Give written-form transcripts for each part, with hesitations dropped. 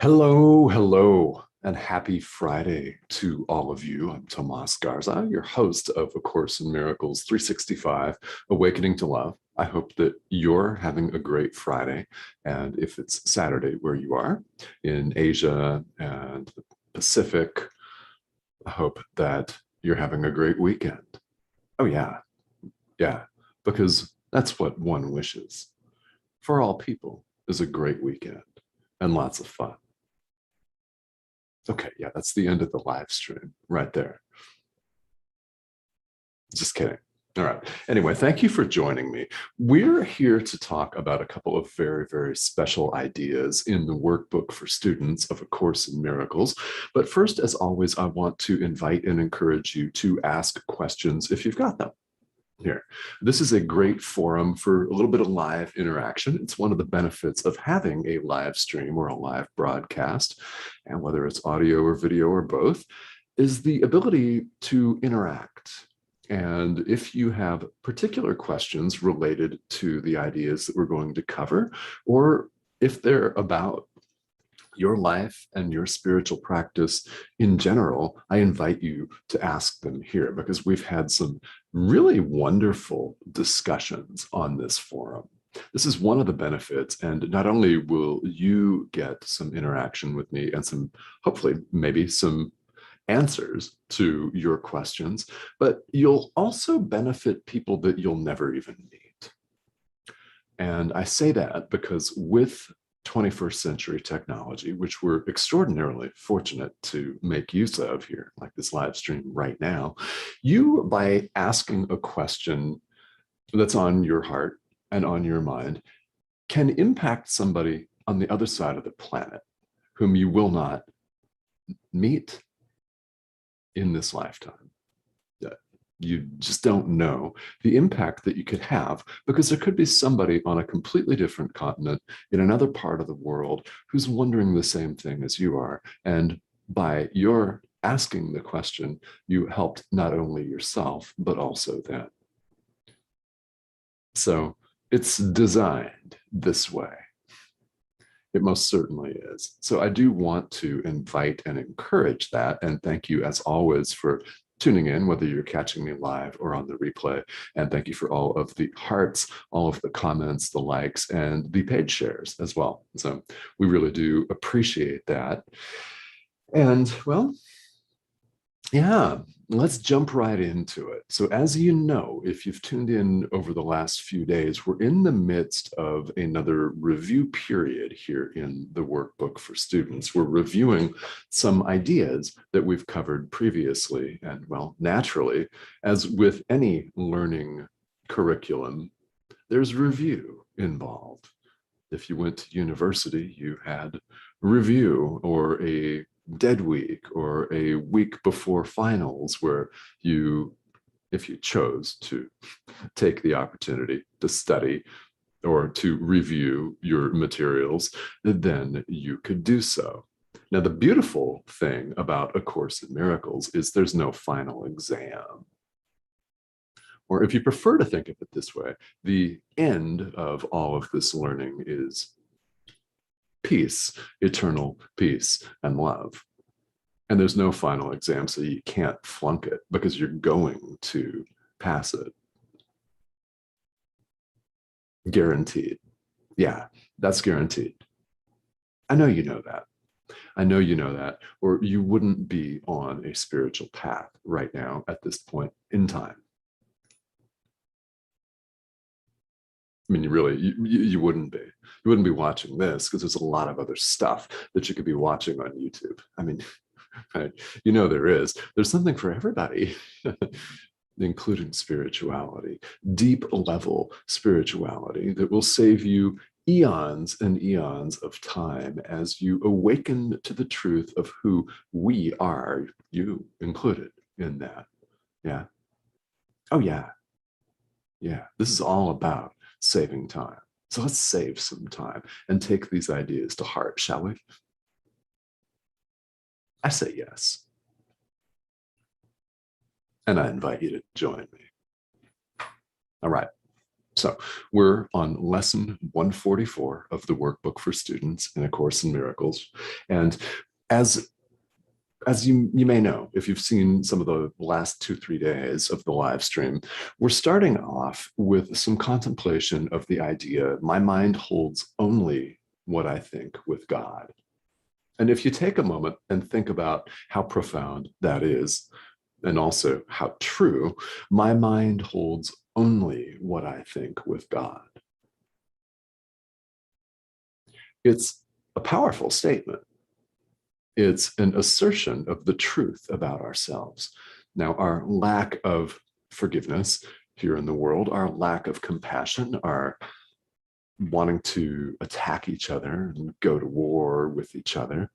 Hello, hello, and happy Friday to all of you. I'm Tomás Garza, your host of A Course in Miracles 365, Awakening to Love. I hope that you're having a great Friday. And if it's Saturday where you are in Asia and the Pacific, I hope that you're having a great weekend. Oh, yeah, because that's what one wishes for all people is a great weekend and lots of fun. Okay, yeah, that's the end of the live stream right there. Just kidding. All right. Anyway, thank you for joining me. We're here to talk about a couple of very, very special ideas in the workbook for students of A Course in Miracles. But first, as always, I want to invite and encourage you to ask questions if you've got them. Here. This is a great forum for a little bit of live interaction. It's one of the benefits of having a live stream or a live broadcast, and whether it's audio or video or both, is the ability to interact. And if you have particular questions related to the ideas that we're going to cover, or if they're about your life and your spiritual practice in general, I invite you to ask them here because we've had some really wonderful discussions on this forum. This is one of the benefits, and not only will you get some interaction with me and some, hopefully, maybe some answers to your questions, but you'll also benefit people that you'll never even meet. And I say that because with 21st century technology, which we're extraordinarily fortunate to make use of here, like this live stream right now, you, by asking a question that's on your heart and on your mind, can impact somebody on the other side of the planet whom you will not meet in this lifetime. You just don't know the impact that you could have because there could be somebody on a completely different continent in another part of the world who's wondering the same thing as you are. And by your asking the question, you helped not only yourself, but also them. So it's designed this way. It most certainly is. So I do want to invite and encourage that. And thank you, as always, for tuning in, whether you're catching me live or on the replay. And thank you for all of the hearts, all of the comments, the likes, and the page shares as well. So we really do appreciate that. And well, yeah, let's jump right into it. So, as you know, if you've tuned in over the last few days, we're in the midst of another review period here in the workbook for students. We're reviewing some ideas that we've covered previously. And, well, naturally, as with any learning curriculum, there's review involved. If you went to university, you had review or a dead week or a week before finals where you, if you chose to take the opportunity to study or to review your materials, then you could do so. Now, the beautiful thing about A Course in Miracles is there's no final exam. Or if you prefer to think of it this way, the end of all of this learning is peace, eternal peace and love. And there's no final exam, so you can't flunk it because you're going to pass it. Guaranteed. Yeah, that's guaranteed. I know you know that. I know you know that, or you wouldn't be on a spiritual path right now at this point in time. I mean, you wouldn't be. You wouldn't be watching this because there's a lot of other stuff that you could be watching on YouTube. I mean, right? You know there is. There's something for everybody, including spirituality, deep level spirituality that will save you eons and eons of time as you awaken to the truth of who we are, you included in that. Yeah. Oh, yeah. Yeah. This is all about saving time. So let's save some time and take these ideas to heart, shall we? I say yes. And I invite you to join me. All right. So we're on lesson 144 of the Workbook for Students in A Course in Miracles. And as you may know, if you've seen some of the last 2-3 days of the live stream, we're starting off with some contemplation of the idea, my mind holds only what I think with God. And if you take a moment and think about how profound that is, and also how true, my mind holds only what I think with God. It's a powerful statement. It's an assertion of the truth about ourselves. Now, our lack of forgiveness here in the world, our lack of compassion, our wanting to attack each other and go to war with each other,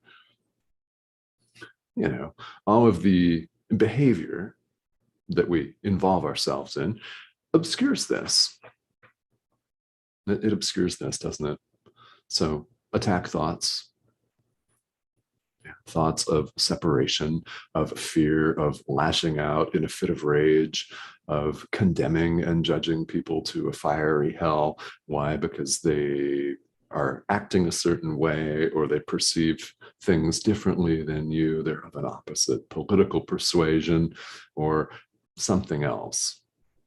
all of the behavior that we involve ourselves in obscures this. It obscures this, doesn't it? So attack thoughts of separation, of fear, of lashing out in a fit of rage, of condemning and judging people to a fiery hell. Why? Because they are acting a certain way, or they perceive things differently than you. They're of an opposite political persuasion or something else.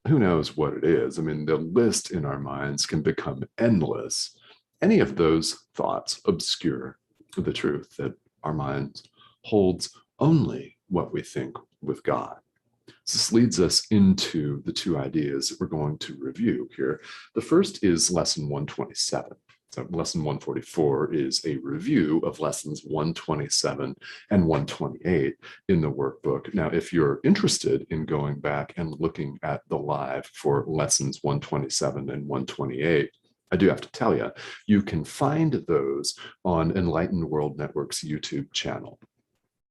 Who knows what it is? I mean, the list in our minds can become endless. Any of those thoughts obscure the truth that our mind holds only what we think with God. This leads us into the two ideas that we're going to review here. The first is lesson 127. So lesson 144 is a review of lessons 127 and 128 in the workbook. Now, if you're interested in going back and looking at the live for lessons 127 and 128, I do have to tell you, you can find those on Enlightened World Network's YouTube channel.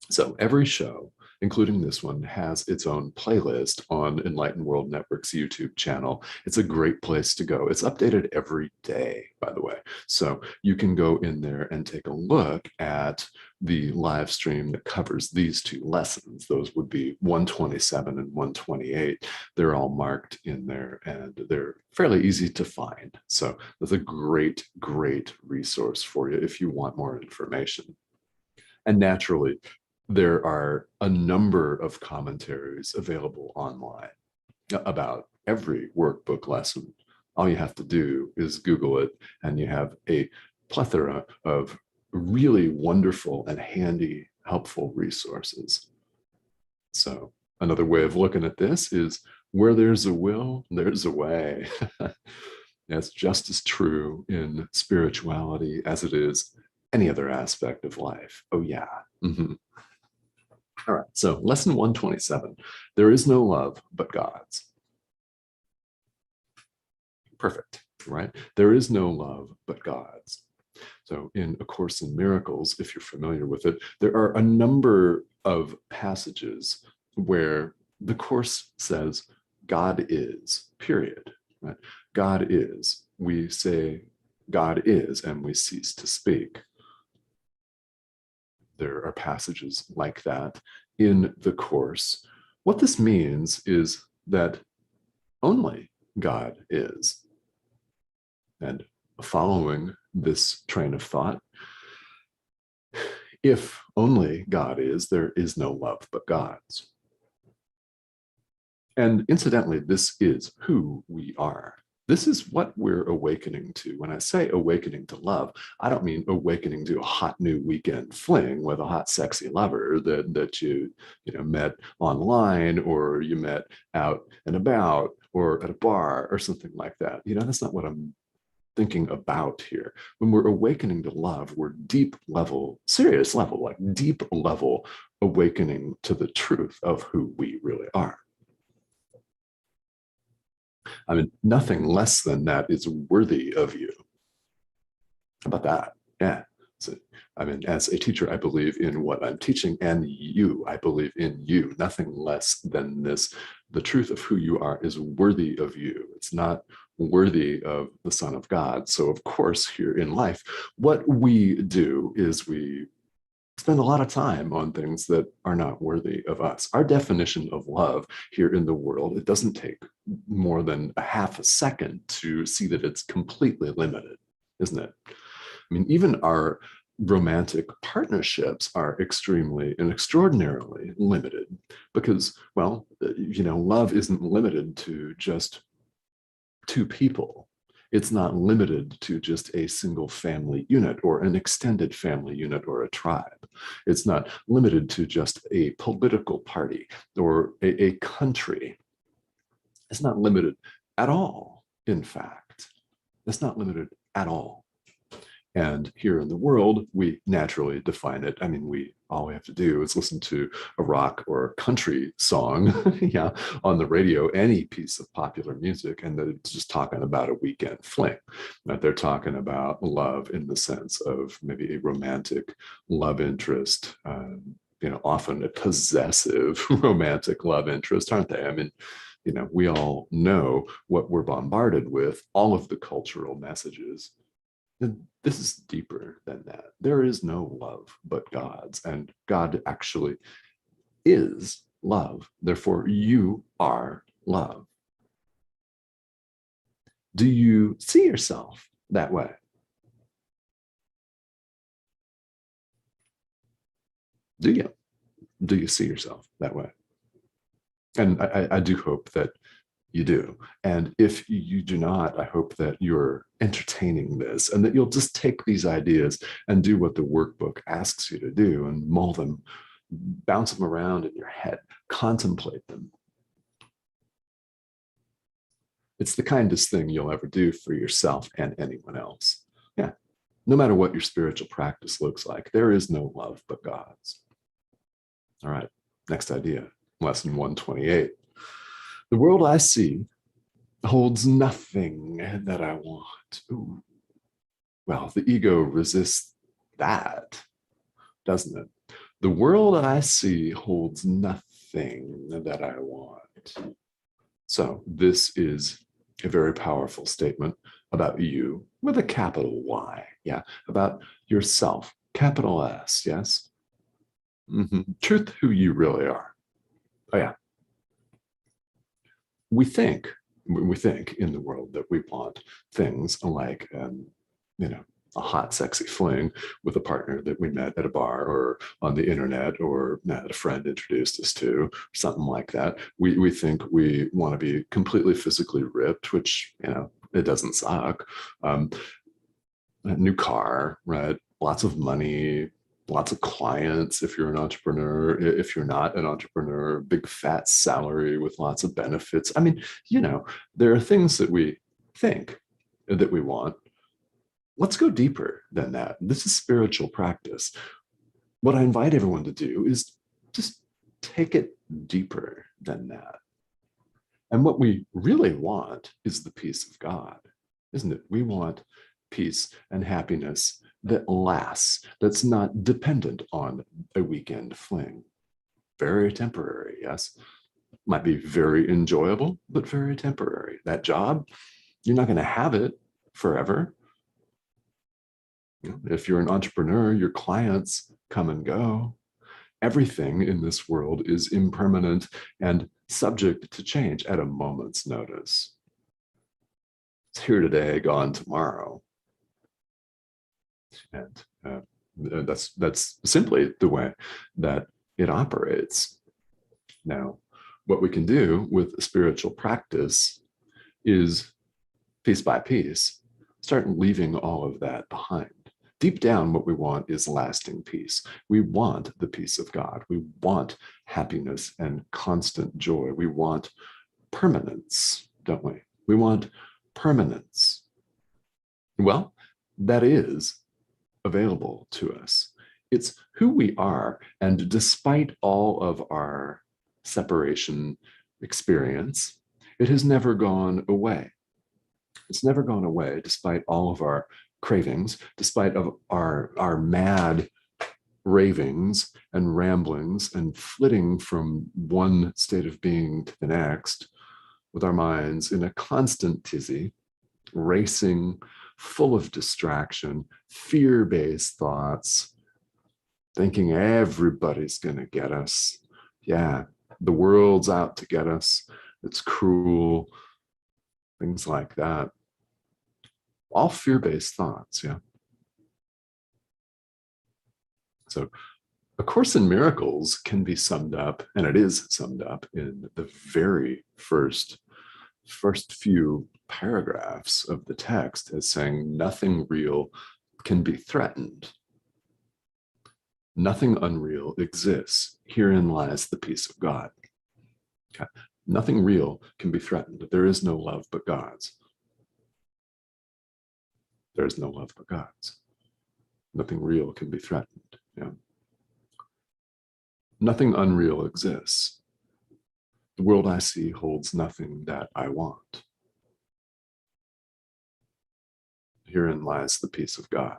So every show, including this one, has its own playlist on Enlightened World Network's YouTube channel. It's a great place to go. It's updated every day, by the way. So you can go in there and take a look at the live stream that covers these two lessons. Those would be 127 and 128. They're all marked in there and they're fairly easy to find. So that's a great, great resource for you if you want more information. And naturally, there are a number of commentaries available online about every workbook lesson. All you have to do is Google it, and you have a plethora of really wonderful and handy, helpful resources. So another way of looking at this is where there's a will, there's a way. That's just as true in spirituality as it is any other aspect of life. Oh, yeah. Mm-hmm. All right, so lesson 127, there is no love but God's. Perfect, right? There is no love but God's. So in A Course in Miracles, if you're familiar with it, there are a number of passages where the Course says, God is, period, right? God is. We say, God is, and we cease to speak. There are passages like that in the Course. What this means is that only God is. And following this train of thought, if only God is, there is no love but God's. And incidentally, this is who we are. This is what we're awakening to. When I say awakening to love, I don't mean awakening to a hot new weekend fling with a hot, sexy lover that you met online, or you met out and about, or at a bar or something like that. That's not what I'm thinking about here. When we're awakening to love, we're deep level, serious level, like deep level awakening to the truth of who we really are. I mean, nothing less than that is worthy of you. How about that? Yeah. So, I mean, as a teacher, I believe in what I'm teaching, and I believe in you. Nothing less than this. The truth of who you are is worthy of you. It's not worthy of the Son of God. So, of course, here in life, what we do is we spend a lot of time on things that are not worthy of us. Our definition of love here in the world, it doesn't take more than a half a second to see that it's completely limited, isn't it? I mean, even our romantic partnerships are extremely and extraordinarily limited because, well, love isn't limited to just two people. It's not limited to just a single family unit or an extended family unit or a tribe. It's not limited to just a political party or a country. It's not limited at all, in fact. It's not limited at all. And here in the world, we naturally define it. I mean, all we have to do is listen to a rock or a country song, yeah, on the radio, any piece of popular music, and that it's just talking about a weekend fling. That they're talking about love in the sense of maybe a romantic love interest, often a possessive romantic love interest, aren't they? I mean, we all know what we're bombarded with, all of the cultural messages. This is deeper than that. There is no love but God's, and God actually is love. Therefore, you are love. Do you see yourself that way? Do you? Do you see yourself that way? And I do hope that you do. And if you do not, I hope that you're entertaining this and that you'll just take these ideas and do what the workbook asks you to do and mull them, bounce them around in your head, contemplate them. It's the kindest thing you'll ever do for yourself and anyone else. Yeah. No matter what your spiritual practice looks like, there is no love but God's. All right. Next idea, lesson 128. The world I see holds nothing that I want. Ooh. Well, the ego resists that, doesn't it? The world I see holds nothing that I want. So this is a very powerful statement about you with a capital Y. Yeah, about yourself, capital S. Yes. Truth, who you really are. Oh yeah. We think in the world that we want things like, a hot, sexy fling with a partner that we met at a bar or on the internet or that a friend introduced us to, something like that. We think we want to be completely physically ripped, which, it doesn't suck. A new car, right? Lots of money, lots of clients if you're an entrepreneur. If you're not an entrepreneur, big fat salary with lots of benefits. I mean, there are things that we think that we want. Let's go deeper than that. This is spiritual practice. What I invite everyone to do is just take it deeper than that. And what we really want is the peace of God, isn't it? We want peace and happiness that lasts, that's not dependent on a weekend fling. Very temporary, yes. Might be very enjoyable, but very temporary. That job, you're not going to have it forever. If you're an entrepreneur, your clients come and go. Everything in this world is impermanent and subject to change at a moment's notice. It's here today, gone tomorrow. And that's simply the way that it operates. Now, what we can do with spiritual practice is, piece by piece, start leaving all of that behind. Deep down, what we want is lasting peace. We want the peace of God. We want happiness and constant joy. We want permanence, don't we? We want permanence. Well, that is available to us. It's who we are. And despite all of our separation experience, it has never gone away. It's never gone away, despite all of our cravings, despite of our mad ravings and ramblings and flitting from one state of being to the next, with our minds in a constant tizzy, racing, full of distraction, fear-based thoughts, thinking everybody's going to get us. Yeah, the world's out to get us. It's cruel, things like that. All fear-based thoughts, yeah. So A Course in Miracles can be summed up, and it is summed up in the very first few paragraphs of the text as saying nothing real can be threatened. Nothing unreal exists. Herein lies the peace of God. Okay. Nothing real can be threatened. There is no love but God's. There is no love but God's. Nothing real can be threatened. Yeah. Nothing unreal exists. The world I see holds nothing that I want. Herein lies the peace of God.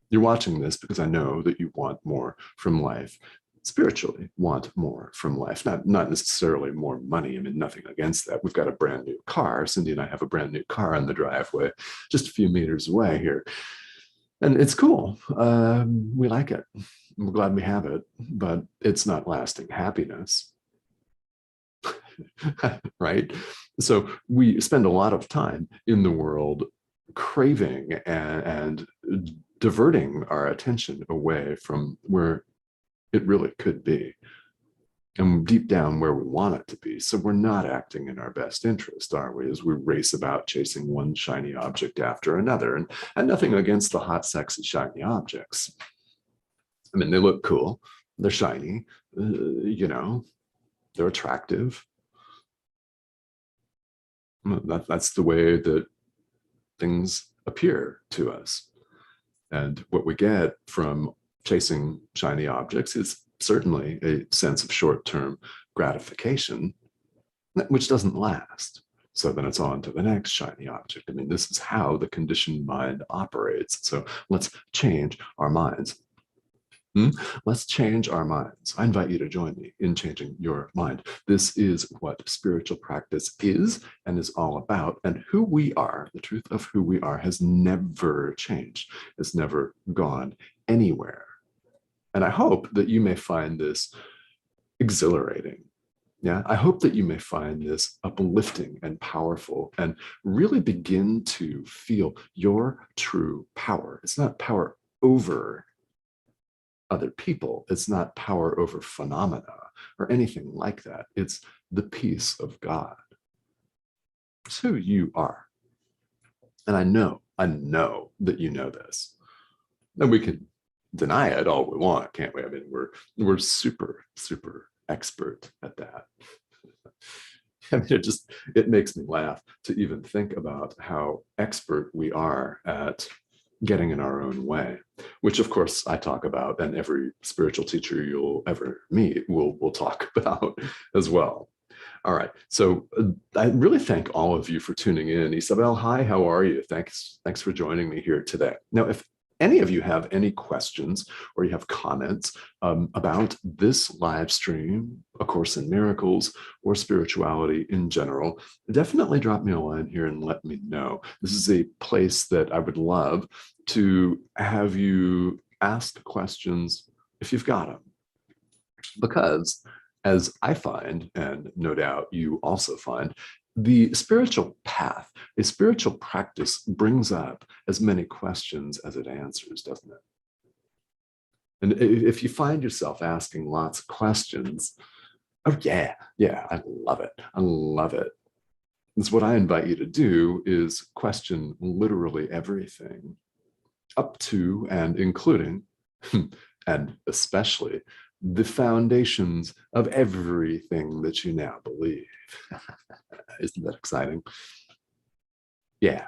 You're watching this because I know that you want more from life, spiritually want more from life, not necessarily more money. I mean, nothing against that. We've got a brand new car. Cindy and I have a brand new car on the driveway, just a few meters away here. And it's cool. We like it. We're glad we have it, but it's not lasting happiness. Right? So we spend a lot of time in the world craving and diverting our attention away from where it really could be and deep down where we want it to be. So we're not acting in our best interest, are we, as we race about chasing one shiny object after another. And nothing against the hot, sexy, shiny objects. I mean, they look cool. They're shiny. They're attractive. That's the way that things appear to us. And what we get from chasing shiny objects is certainly a sense of short-term gratification, which doesn't last. So then it's on to the next shiny object. I mean, this is how the conditioned mind operates. So let's change our minds. Let's change our minds. I invite you to join me in changing your mind. This is what spiritual practice is and is all about. And who we are, the truth of who we are, has never changed. It's never gone anywhere. And I hope that you may find this exhilarating. Yeah, I hope that you may find this uplifting and powerful and really begin to feel your true power. It's not power over other people. It's not power over phenomena or anything like that. It's the peace of God. It's who you are. And I know that you know this. And we can deny it all we want, can't we? I mean, we're super, super expert at that. I mean, it makes me laugh to even think about how expert we are at getting in our own way, which of course I talk about, and every spiritual teacher you'll ever meet will talk about as well. All right, so I really thank all of you for tuning in. Isabel, hi, how are you? Thanks for joining me here today. Now, if any of you have any questions or you have comments about this live stream, A Course in Miracles, or spirituality in general, definitely drop me a line here and let me know. This is a place that I would love to have you ask questions if you've got them. Because as I find, and no doubt you also find, the spiritual path, a spiritual practice brings up as many questions as it answers, doesn't it? And if you find yourself asking lots of questions, oh yeah, I love it. I love it. And so what I invite you to do is question literally everything, up to and including, and especially, the foundations of everything that you now believe. Isn't that exciting? Yeah.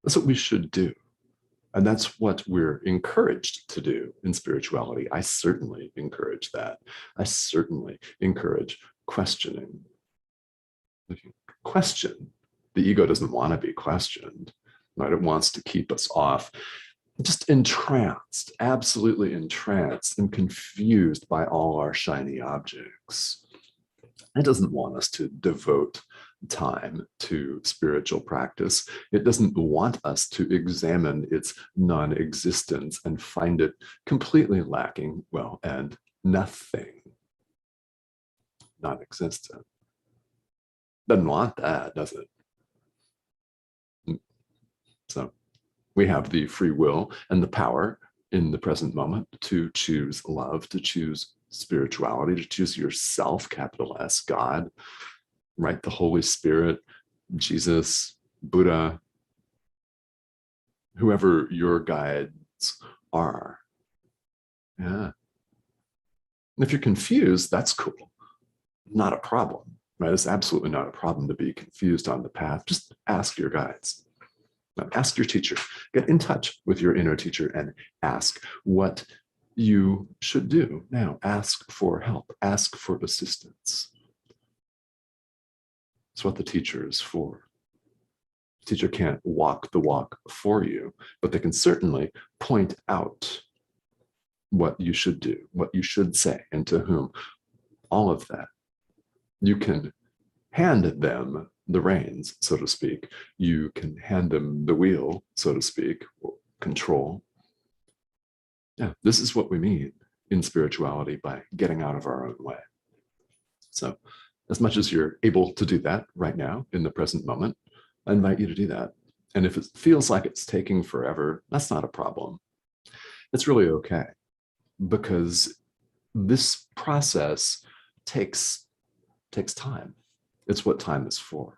That's what we should do. And that's what we're encouraged to do in spirituality. I certainly encourage that. I certainly encourage questioning. Question. The ego doesn't want to be questioned, right? It wants to keep us off, just entranced, absolutely entranced and confused by all our shiny objects. It doesn't want us to devote time to spiritual practice. It doesn't want us to examine its non-existence and find it completely lacking, well, and nothing, non-existent. Doesn't want that, does it? So we have the free will and the power in the present moment to choose love, to choose spirituality, to choose yourself, capital S, God, right? The Holy Spirit, Jesus, Buddha, whoever your guides are. Yeah. And if you're confused, that's cool. Not a problem, right? It's absolutely not a problem to be confused on the path. Just ask your guides. Ask your teacher. Get in touch with your inner teacher and ask what you should do now. Ask for help. Ask for assistance. It's what the teacher is for. The teacher can't walk the walk for you, but they can certainly point out what you should do, what you should say, and to whom. All of that. You can hand them the reins, so to speak. You can hand them the wheel, so to speak, or control. Yeah, this is what we mean in spirituality by getting out of our own way. So as much as you're able to do that right now in the present moment, I invite you to do that. And if it feels like it's taking forever, that's not a problem. It's really okay, because this process takes time. It's what time is for.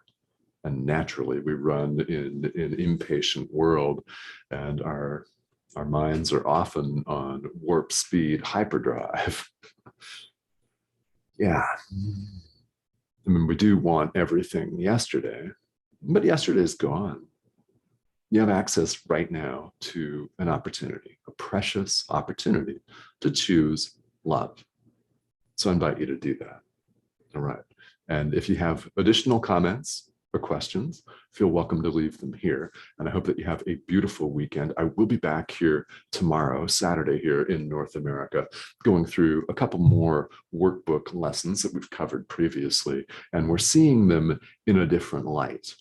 And naturally, we run in an impatient world, and our minds are often on warp speed hyperdrive. Yeah. I mean, we do want everything yesterday, but yesterday is gone. You have access right now to an opportunity, a precious opportunity to choose love. So I invite you to do that. All right. And if you have additional comments or questions, feel welcome to leave them here. And I hope that you have a beautiful weekend. I will be back here tomorrow, Saturday, here in North America, going through a couple more workbook lessons that we've covered previously. And we're seeing them in a different light,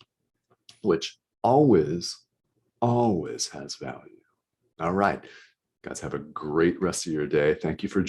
which always has value. All right. Guys, have a great rest of your day. Thank you for joining.